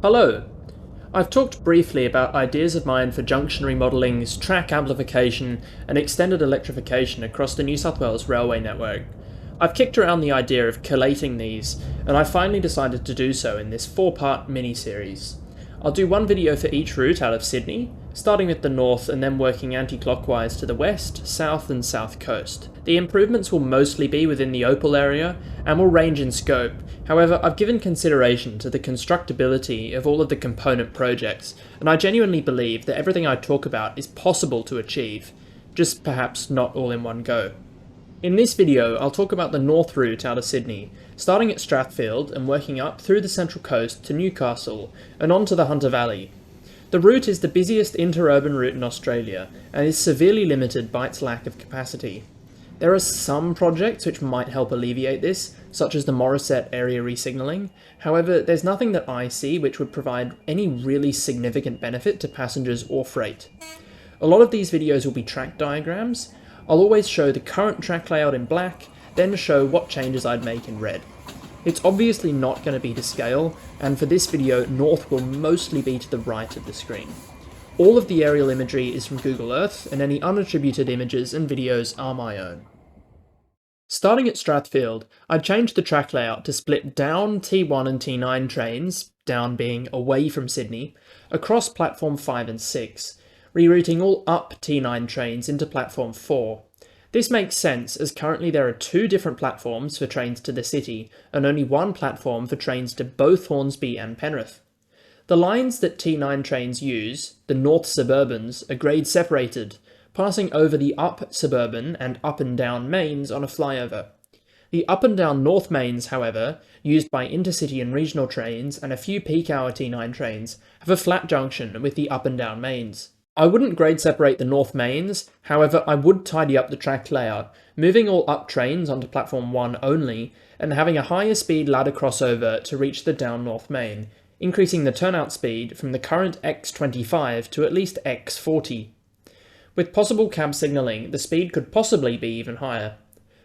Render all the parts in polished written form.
Hello! I've talked briefly about ideas of mine for junction remodellings, track amplification and extended electrification across the New South Wales railway network. I've kicked around the idea of collating these, and I finally decided to do so in this 4-part mini-series. I'll do one video for each route out of Sydney, starting with the north and then working anti-clockwise to the west, south and south coast. The improvements will mostly be within the Opal area and will range in scope. However, I've given consideration to the constructability of all of the component projects, and I genuinely believe that everything I talk about is possible to achieve, just perhaps not all in one go. In this video, I'll talk about the north route out of Sydney, starting at Strathfield and working up through the Central Coast to Newcastle and on to the Hunter Valley. The route is the busiest interurban route in Australia and is severely limited by its lack of capacity. There are some projects which might help alleviate this, such as the Morisset area resignalling. However, there's nothing that I see which would provide any really significant benefit to passengers or freight. A lot of these videos will be track diagrams. I'll always show the current track layout in black, then show what changes I'd make in red. It's obviously not going to be to scale, and for this video, north will mostly be to the right of the screen. All of the aerial imagery is from Google Earth, and any unattributed images and videos are my own. Starting at Strathfield, I changed the track layout to split down T1 and T9 trains, down being away from Sydney, across platform 5 and 6, rerouting all up T9 trains into platform 4. This makes sense as currently there are 2 different platforms for trains to the city and only 1 platform for trains to both Hornsby and Penrith. The lines that T9 trains use, the north suburbans, are grade separated, passing over the up suburban and up and down mains on a flyover. The up and down north mains, however, used by intercity and regional trains and a few peak hour T9 trains, have a flat junction with the up and down mains. I wouldn't grade separate the north mains, however I would tidy up the track layout, moving all up trains onto platform 1 only, and having a higher speed ladder crossover to reach the down north main, increasing the turnout speed from the current X25 to at least X40. With possible cab signalling, the speed could possibly be even higher.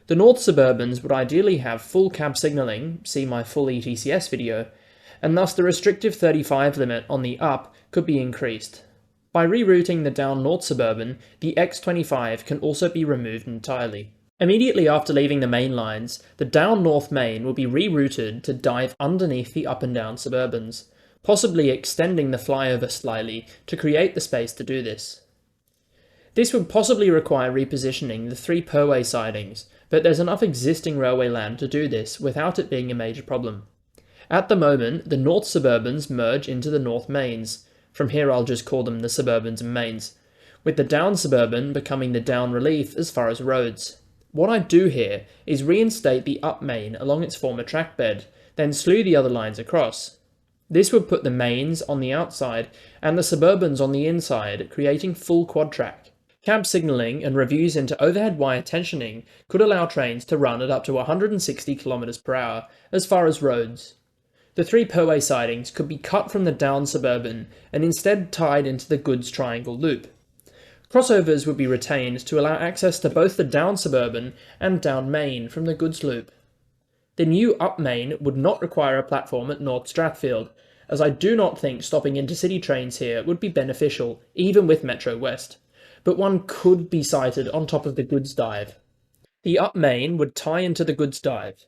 The north suburbans would ideally have full cab signalling, see my full ETCS video, and thus the restrictive 35 limit on the up could be increased. By rerouting the down north suburban, the X25 can also be removed entirely. Immediately after leaving the main lines, the down north main will be rerouted to dive underneath the up and down suburbans, possibly extending the flyover slightly to create the space to do this. This would possibly require repositioning the 3 perway sidings, but there's enough existing railway land to do this without it being a major problem. At the moment, the north suburbans merge into the north mains. From here I'll just call them the suburbans and mains, with the down suburban becoming the down relief as far as roads. What I do here is reinstate the up main along its former track bed, then slew the other lines across. This would put the mains on the outside and the suburbans on the inside, creating full quad track. Cab signalling and reviews into overhead wire tensioning could allow trains to run at up to 160 km per hour as far as roads. The 3 perway sidings could be cut from the down suburban and instead tied into the goods triangle loop. Crossovers would be retained to allow access to both the down suburban and down main from the goods loop. The new up main would not require a platform at North Strathfield, as I do not think stopping intercity trains here would be beneficial, even with Metro West, but one could be sited on top of the goods dive. The up main would tie into the goods dive.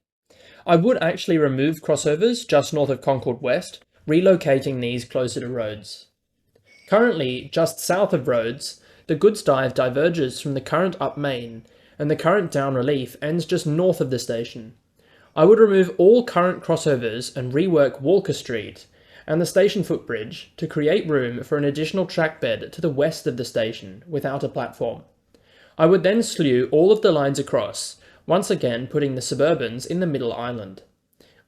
I would actually remove crossovers just north of Concord West, relocating these closer to roads. Currently, just south of roads, the goods dive diverges from the current up main, and the current down relief ends just north of the station. I would remove all current crossovers and rework Walker Street and the station footbridge to create room for an additional track bed to the west of the station without a platform. I would then slew all of the lines across, once again putting the suburbans in the middle island.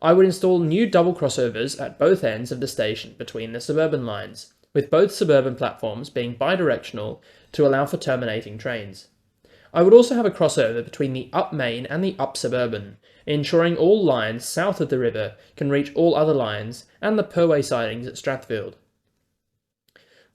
I would install new double crossovers at both ends of the station between the suburban lines, with both suburban platforms being bidirectional to allow for terminating trains. I would also have a crossover between the up main and the up suburban, ensuring all lines south of the river can reach all other lines and the perway sidings at Strathfield.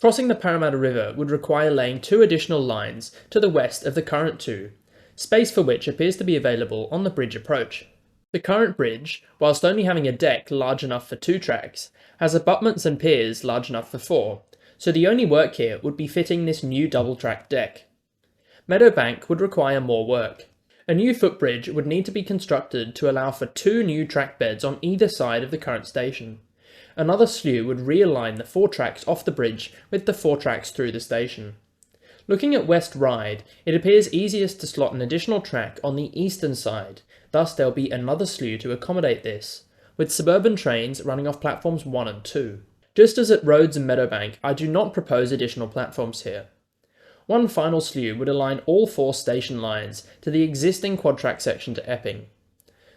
Crossing the Parramatta River would require laying 2 additional lines to the west of the current 2, space for which appears to be available on the bridge approach. The current bridge, whilst only having a deck large enough for 2 tracks, has abutments and piers large enough for 4, so the only work here would be fitting this new double-track deck. Meadowbank would require more work. A new footbridge would need to be constructed to allow for 2 new track beds on either side of the current station. Another slew would realign the 4 tracks off the bridge with the 4 tracks through the station. Looking at West Ryde, it appears easiest to slot an additional track on the eastern side, thus there'll be another slew to accommodate this, with suburban trains running off platforms 1 and 2. Just as at Rhodes and Meadowbank, I do not propose additional platforms here. One final slew would align all 4 station lines to the existing quad-track section to Epping.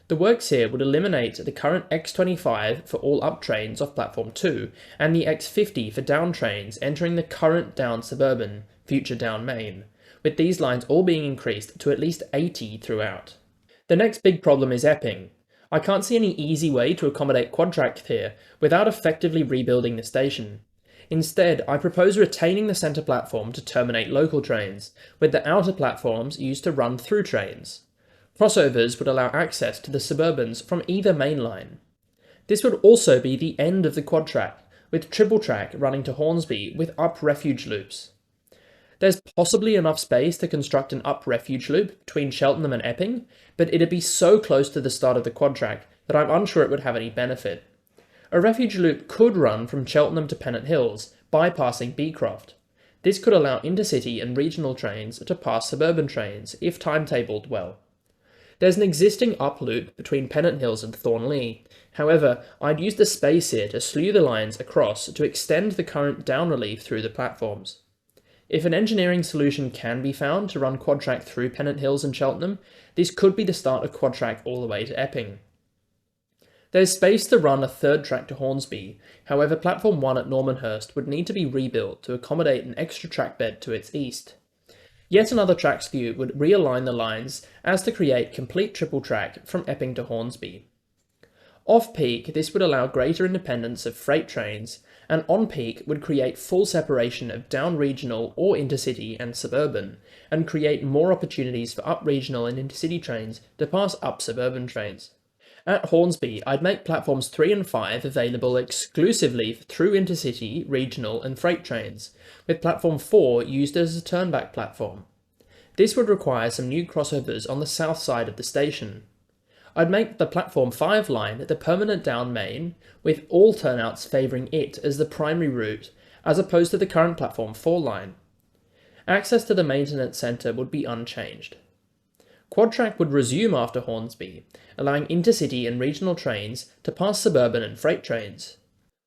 The works here would eliminate the current X25 for all up trains off platform 2, and the X50 for down trains entering the current down suburban, future down main, with these lines all being increased to at least 80 throughout. The next big problem is Epping. I can't see any easy way to accommodate quad-track here without effectively rebuilding the station. Instead, I propose retaining the centre platform to terminate local trains, with the outer platforms used to run through trains. Crossovers would allow access to the suburbans from either main line. This would also be the end of the quad track, with triple track running to Hornsby with up refuge loops. There's possibly enough space to construct an up refuge loop between Cheltenham and Epping, but it'd be so close to the start of the quad track that I'm unsure it would have any benefit. A refuge loop could run from Cheltenham to Pennant Hills, bypassing Beecroft. This could allow intercity and regional trains to pass suburban trains, if timetabled well. There's an existing up loop between Pennant Hills and Thornlea. However, I'd use the space here to slew the lines across to extend the current down relief through the platforms. If an engineering solution can be found to run quad-track through Pennant Hills and Cheltenham, this could be the start of quad-track all the way to Epping. There's space to run a third track to Hornsby, however platform 1 at Normanhurst would need to be rebuilt to accommodate an extra track bed to its east. Yet another track skew would realign the lines as to create complete triple track from Epping to Hornsby. Off-peak, this would allow greater independence of freight trains, and on-peak would create full separation of down-regional or intercity and suburban, and create more opportunities for up-regional and intercity trains to pass up-suburban trains. At Hornsby, I'd make platforms 3 and 5 available exclusively for through intercity, regional and freight trains, with platform 4 used as a turnback platform. This would require some new crossovers on the south side of the station. I'd make the platform 5 line the permanent down main, with all turnouts favouring it as the primary route, as opposed to the current platform 4 line. Access to the maintenance centre would be unchanged. Quad-track would resume after Hornsby, allowing intercity and regional trains to pass suburban and freight trains.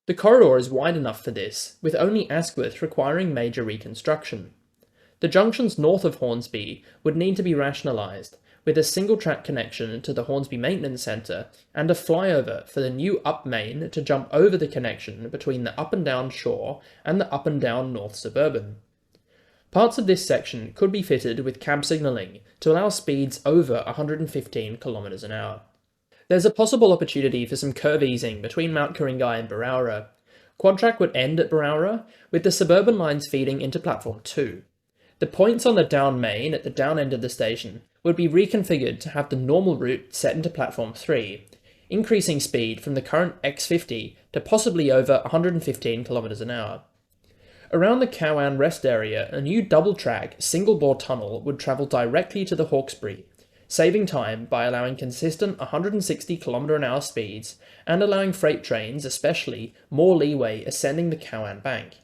The corridor is wide enough for this, with only Asquith requiring major reconstruction. The junctions north of Hornsby would need to be rationalised, with a single-track connection to the Hornsby Maintenance Centre and a flyover for the new up main to jump over the connection between the up and down shore and the up and down north suburban. Parts of this section could be fitted with cab signalling to allow speeds over 115 km an hour. There's a possible opportunity for some curve easing between Mount Ku-ring-gai and Berowra. Quad-track would end at Berowra, with the suburban lines feeding into platform 2. The points on the down main at the down end of the station would be reconfigured to have the normal route set into platform 3, increasing speed from the current X50 to possibly over 115 km an hour. Around the Cowan rest area, a new double-track, single-bore tunnel would travel directly to the Hawkesbury, saving time by allowing consistent 160 km an hour speeds and allowing freight trains, especially, more leeway ascending the Cowan bank.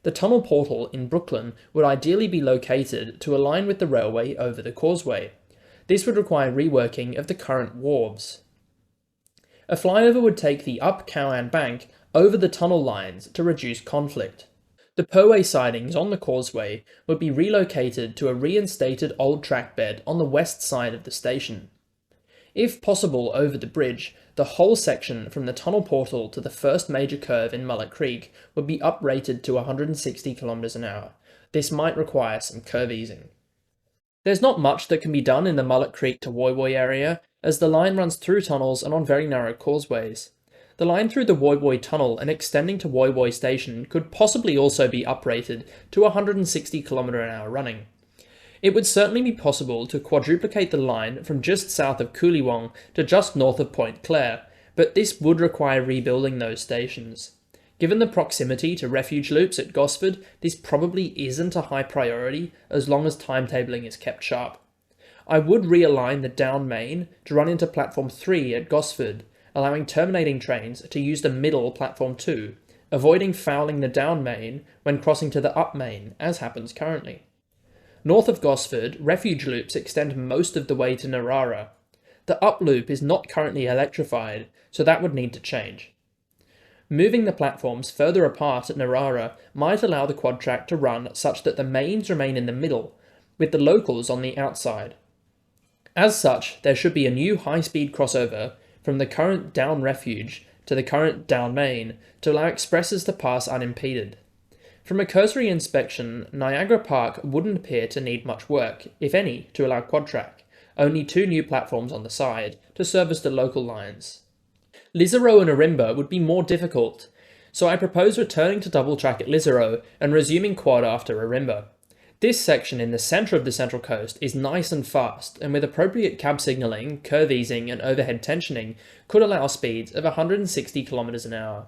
The tunnel portal in Brooklyn would ideally be located to align with the railway over the causeway. This would require reworking of the current wharves. A flyover would take the up Cowan bank over the tunnel lines to reduce conflict. The Perway sidings on the causeway would be relocated to a reinstated old track bed on the west side of the station. If possible over the bridge, the whole section from the tunnel portal to the first major curve in Mullet Creek would be uprated to 160 km an hour. This might require some curve easing. There's not much that can be done in the Mullet Creek to Woy Woy area, as the line runs through tunnels and on very narrow causeways. The line through the Woy Woy tunnel and extending to Woy Woy station could possibly also be uprated to 160 km an hour running. It would certainly be possible to quadruplicate the line from just south of Wyong to just north of Point Clare, but this would require rebuilding those stations. Given the proximity to refuge loops at Gosford, this probably isn't a high priority as long as timetabling is kept sharp. I would realign the down main to run into platform 3 at Gosford, allowing terminating trains to use the middle platform 2, avoiding fouling the down main when crossing to the up main, as happens currently. North of Gosford, refuge loops extend most of the way to Berowra. The up loop is not currently electrified, so that would need to change. Moving the platforms further apart at Berowra might allow the quad track to run such that the mains remain in the middle, with the locals on the outside. As such, there should be a new high-speed crossover from the current down refuge to the current down main to allow expresses to pass unimpeded. From a cursory inspection, Niagara Park wouldn't appear to need much work, if any, to allow quad track, only 2 new platforms on the side to service the local lines. Lisarow and Ourimbah would be more difficult, so I propose returning to double track at Lisarow and resuming quad after Ourimbah. This section in the centre of the Central Coast is nice and fast, and with appropriate cab signalling, curve easing and overhead tensioning could allow speeds of 160 km an hour.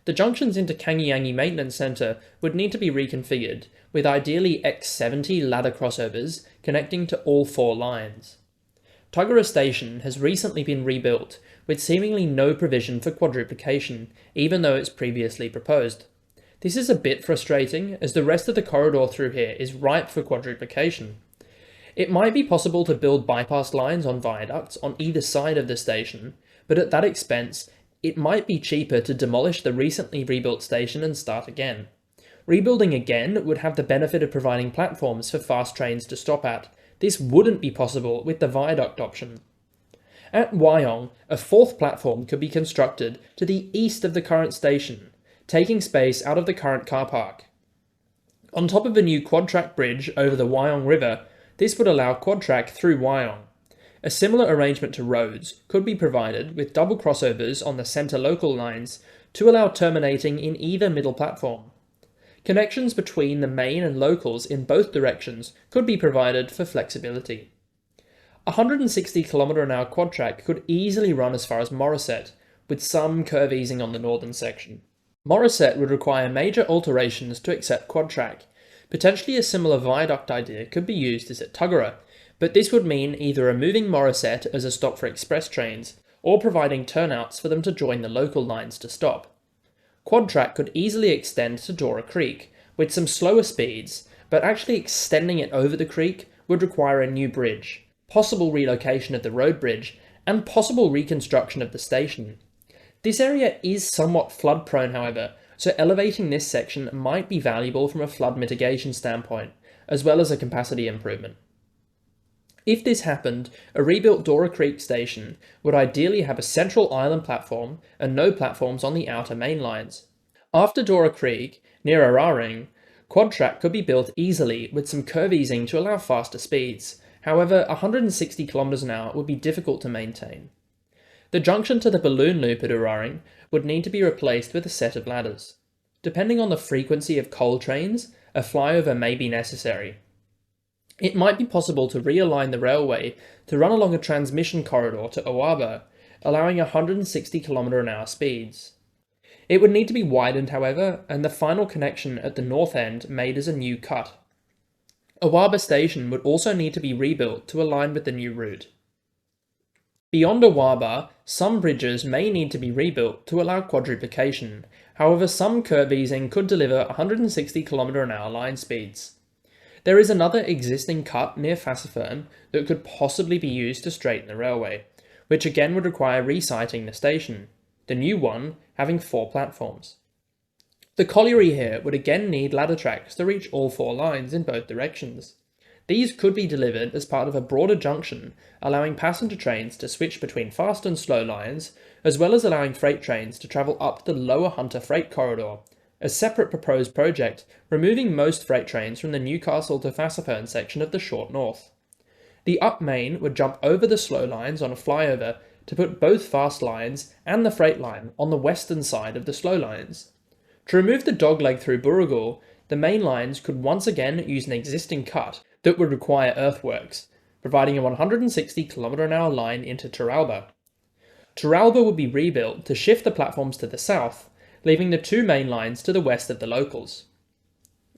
The junctions into Kangiangi Maintenance Centre would need to be reconfigured, with ideally X70 ladder crossovers connecting to all 4 lines. Tuggerah Station has recently been rebuilt, with seemingly no provision for quadruplication, even though it's previously proposed. This is a bit frustrating, as the rest of the corridor through here is ripe for quadruplication. It might be possible to build bypass lines on viaducts on either side of the station, but at that expense, it might be cheaper to demolish the recently rebuilt station and start again. Rebuilding again would have the benefit of providing platforms for fast trains to stop at. This wouldn't be possible with the viaduct option. At Wyong, a 4th platform could be constructed to the east of the current station, taking space out of the current car park. On top of a new quad-track bridge over the Wyong River, this would allow quad-track through Wyong. A similar arrangement to roads could be provided with double crossovers on the centre local lines to allow terminating in either middle platform. Connections between the main and locals in both directions could be provided for flexibility. A 160 km an hour quad track could easily run as far as Morisset, with some curve easing on the northern section. Morisset would require major alterations to accept quad track. Potentially a similar viaduct idea could be used as at Tuggerah, but this would mean either removing Morisset as a stop for express trains, or providing turnouts for them to join the local lines to stop. Quad track could easily extend to Dora Creek, with some slower speeds, but actually extending it over the creek would require a new bridge, possible relocation of the road bridge, and possible reconstruction of the station. This area is somewhat flood prone, however, so elevating this section might be valuable from a flood mitigation standpoint, as well as a capacity improvement. If this happened, a rebuilt Dora Creek station would ideally have a central island platform and no platforms on the outer main lines. After Dora Creek, near Araring, quad track could be built easily with some curve easing to allow faster speeds. However, 160 km an hour would be difficult to maintain. The junction to the balloon loop at Araring would need to be replaced with a set of ladders. Depending on the frequency of coal trains, a flyover may be necessary. It might be possible to realign the railway to run along a transmission corridor to Awaba, allowing 160 km an hour speeds. It would need to be widened, however, and the final connection at the north end made as a new cut. Awaba station would also need to be rebuilt to align with the new route. Beyond Awaba, some bridges may need to be rebuilt to allow quadruplication, however some curve easing could deliver 160 km an hour line speeds. There is another existing cut near Fassifern that could possibly be used to straighten the railway, which again would require resiting the station, the new one having 4 platforms. The colliery here would again need ladder tracks to reach all 4 lines in both directions. These could be delivered as part of a broader junction, allowing passenger trains to switch between fast and slow lines, as well as allowing freight trains to travel up the Lower Hunter Freight Corridor, a separate proposed project removing most freight trains from the Newcastle to Fassifern section of the Short North. The up main would jump over the slow lines on a flyover to put both fast lines and the freight line on the western side of the slow lines. To remove the dogleg through Burrigal, the main lines could once again use an existing cut, that would require earthworks, providing a 160km/h line into Awaba. Awaba would be rebuilt to shift the platforms to the south, leaving the two main lines to the west of the locals.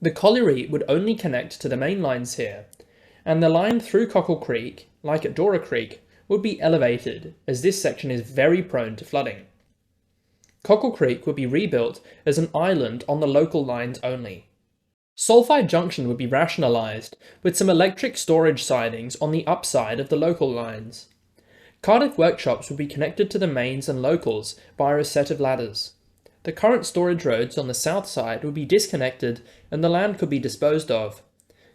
The colliery would only connect to the main lines here, and the line through Cockle Creek, like at Dora Creek, would be elevated, as this section is very prone to flooding. Cockle Creek would be rebuilt as an island on the local lines only. Sulphide Junction would be rationalised, with some electric storage sidings on the upside of the local lines. Cardiff workshops would be connected to the mains and locals via a set of ladders. The current storage roads on the south side would be disconnected and the land could be disposed of.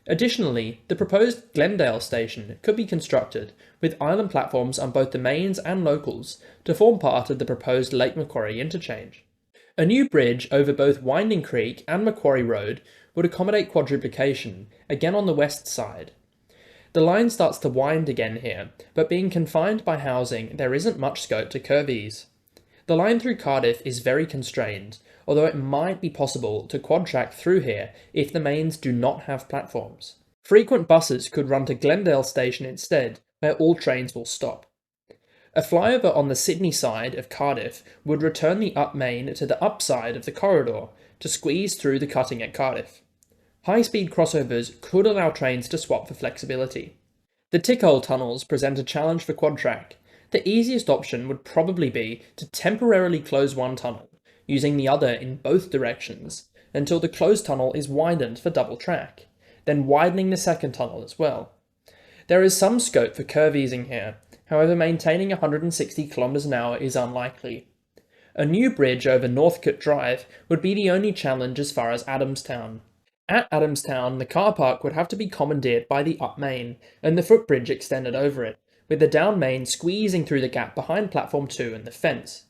Additionally, the proposed Glendale station could be constructed, with island platforms on both the mains and locals, to form part of the proposed Lake Macquarie interchange. A new bridge over both Winding Creek and Macquarie Road would accommodate quadruplication, again on the west side. The line starts to wind again here, but being confined by housing, there isn't much scope to curve ease. The line through Cardiff is very constrained, although it might be possible to quad-track through here if the mains do not have platforms. Frequent buses could run to Glendale station instead, where all trains will stop. A flyover on the Sydney side of Cardiff would return the up main to the upside of the corridor to squeeze through the cutting at Cardiff. High-speed crossovers could allow trains to swap for flexibility. The Tickhole tunnels present a challenge for quad-track. The easiest option would probably be to temporarily close one tunnel, using the other in both directions, until the closed tunnel is widened for double track, then widening the second tunnel as well. There is some scope for curve easing here, however maintaining 160km/h is unlikely. A new bridge over Northcote Drive would be the only challenge as far as Adamstown. At Adamstown, the car park would have to be commandeered by the up main, and the footbridge extended over it, with the down main squeezing through the gap behind Platform 2 and the fence.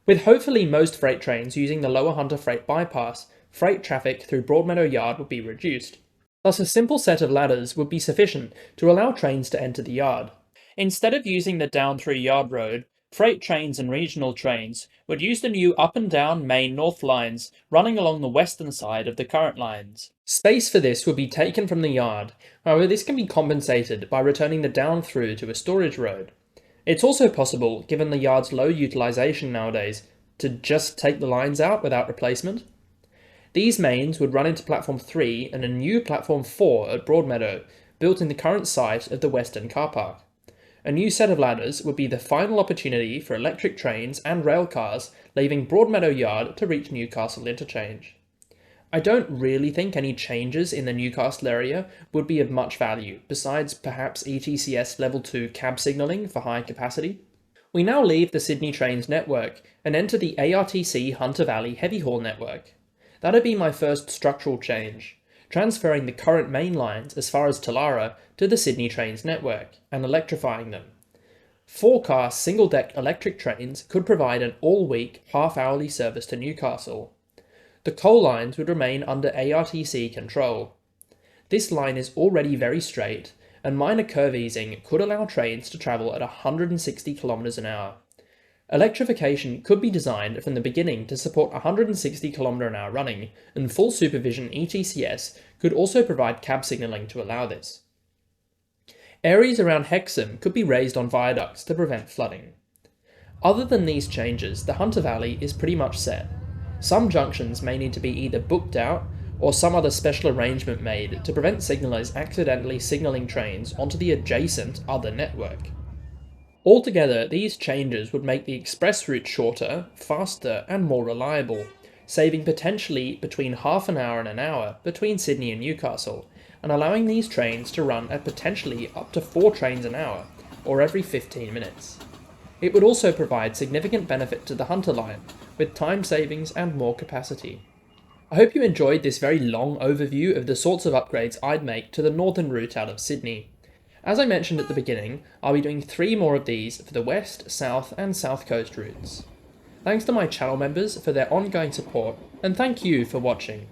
With hopefully most freight trains using the Lower Hunter Freight bypass, freight traffic through Broadmeadow Yard would be reduced. Thus a simple set of ladders would be sufficient to allow trains to enter the yard. Instead of using the down through Yard Road, freight trains and regional trains would use the new up and down main north lines running along the western side of the current lines. Space for this would be taken from the yard, however this can be compensated by returning the down through to a storage road. It's also possible, given the yard's low utilisation nowadays, to just take the lines out without replacement. These mains would run into Platform 3 and a new Platform 4 at Broadmeadow, built in the current site of the Western car park. A new set of ladders would be the final opportunity for electric trains and rail cars leaving Broadmeadow Yard to reach Newcastle interchange. I don't really think any changes in the Newcastle area would be of much value, besides perhaps ETCS Level 2 cab signalling for high capacity. We now leave the Sydney Trains network and enter the ARTC Hunter Valley Heavy Haul network. That'd be my first structural change, transferring the current main lines as far as Talara to the Sydney Trains network and electrifying them. 4-car single-deck electric trains could provide an all-week, half-hourly service to Newcastle. The coal lines would remain under ARTC control. This line is already very straight, and minor curve easing could allow trains to travel at 160km/h. Electrification could be designed from the beginning to support 160km/h running, and full supervision ETCS could also provide cab signalling to allow this. Areas around Hexham could be raised on viaducts to prevent flooding. Other than these changes, the Hunter Valley is pretty much set. Some junctions may need to be either booked out or some other special arrangement made to prevent signallers accidentally signalling trains onto the adjacent other network. Altogether, these changes would make the express route shorter, faster and more reliable, saving potentially between half an hour and an hour between Sydney and Newcastle, and allowing these trains to run at potentially up to 4 trains an hour, or every 15 minutes. It would also provide significant benefit to the Hunter line, with time savings and more capacity. I hope you enjoyed this very long overview of the sorts of upgrades I'd make to the northern route out of Sydney. As I mentioned at the beginning, I'll be doing 3 more of these for the west, south and south coast routes. Thanks to my channel members for their ongoing support, and thank you for watching.